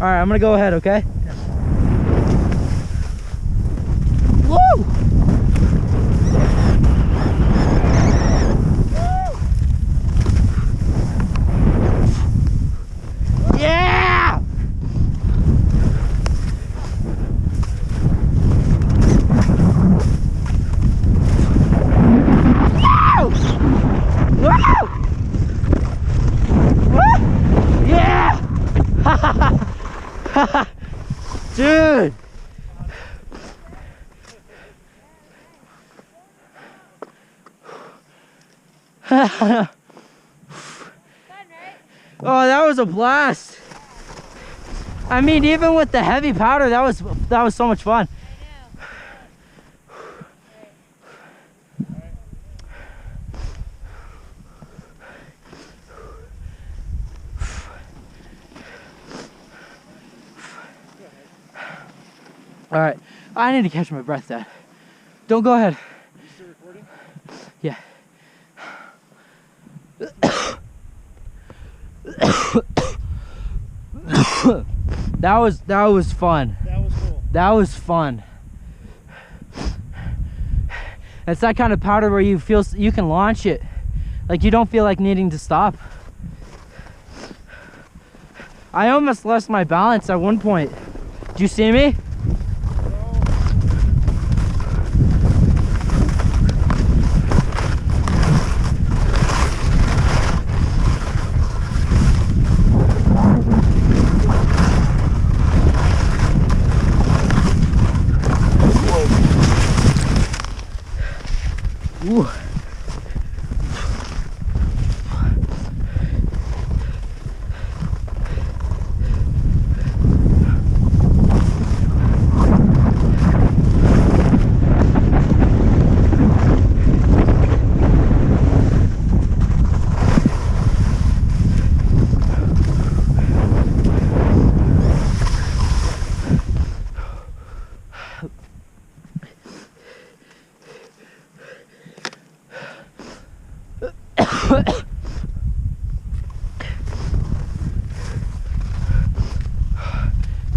All right, I'm gonna go ahead, okay? Woo! Yeah! Woo! Woo! Yeah! Dude! Oh, that was a blast. I mean, even with the heavy powder, that was so much fun. All right, I need to catch my breath, Dad. Don't go ahead. Are you still recording? Yeah. That was fun. That was cool. That was fun. It's that kind of powder where you feel you can launch it. Like you don't feel like needing to stop. I almost lost my balance at one point. Did you see me? Ooh.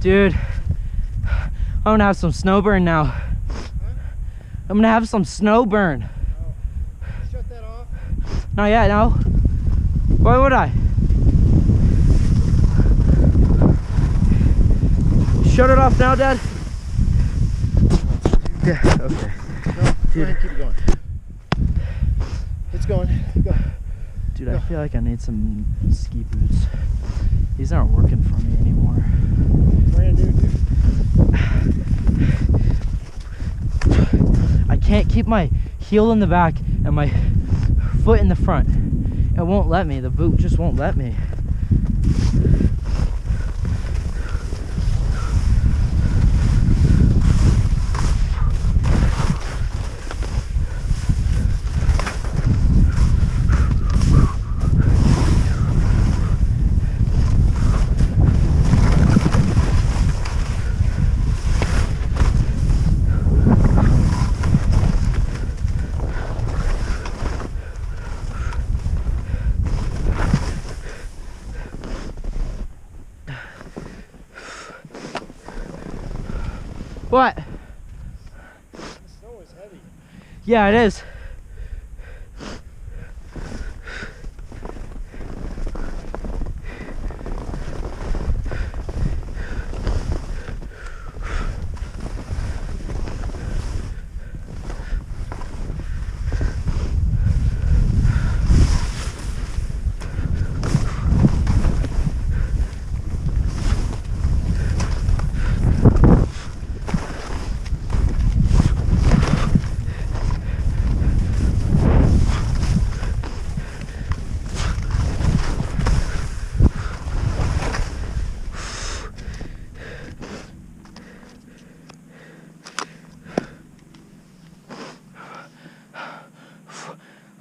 Dude, I'm gonna have some snow burn now. Huh? I'm gonna have some snow burn. Oh. Shut that off. Not yet, no. Why would I? Shut it off now, Dad? Yeah, okay. No, go ahead, keep it going. It's going. Go. Dude, I feel like I need some ski boots. These aren't working for me anymore. Brand new, dude. I can't keep my heel in the back and my foot in the front. It won't let me. The boot just won't let me. What? The snow is heavy. Yeah, it is.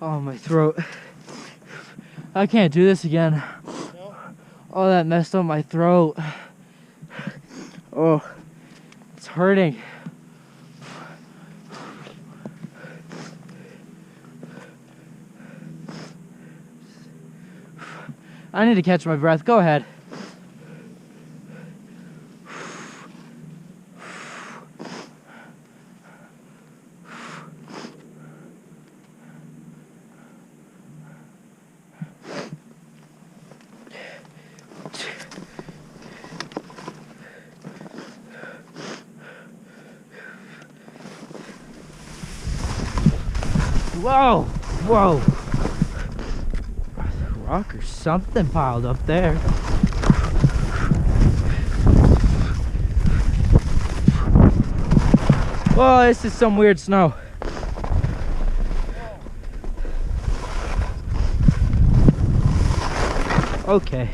Oh, my throat. I can't do this again. No? Oh, that messed up my throat. Oh, it's hurting. I need to catch my breath. Go ahead. Whoa, whoa. Rock or something piled up there. Whoa, this is some weird snow. Okay.